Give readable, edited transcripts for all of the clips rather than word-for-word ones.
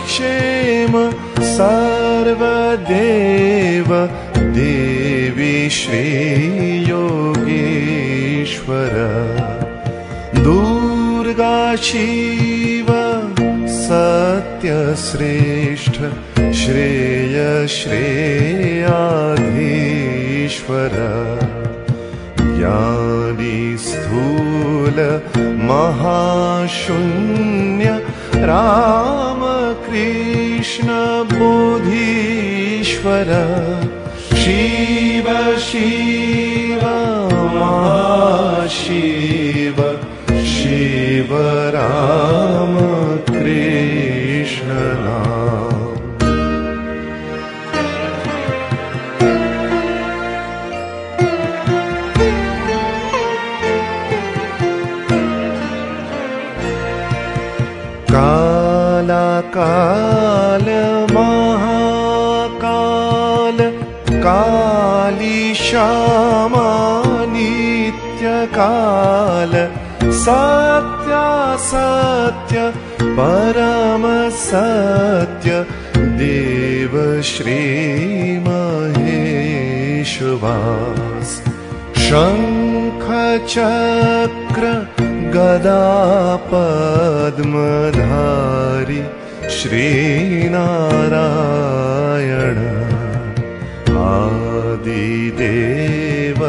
क्षेम सर्वदेव देवी श्रीयोगीश्वर दुर्गा शिव सत्यश्रेष्ठ श्रेय श्रेयाधीश्वर ज्ञानी स्थूल महाशून्य राम कृष्ण बोधीश्वर शिव शिव महाशिव शिव राम कृष्ण नाम। काला काल महाकाल काली श्यामा नित्य काल सत्य सत्य परम सत्य देव श्री महेश्वास शंख चक्र गदा पद्मधारी श्रीनारायण आदिदेव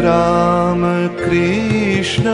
राम कृष्ण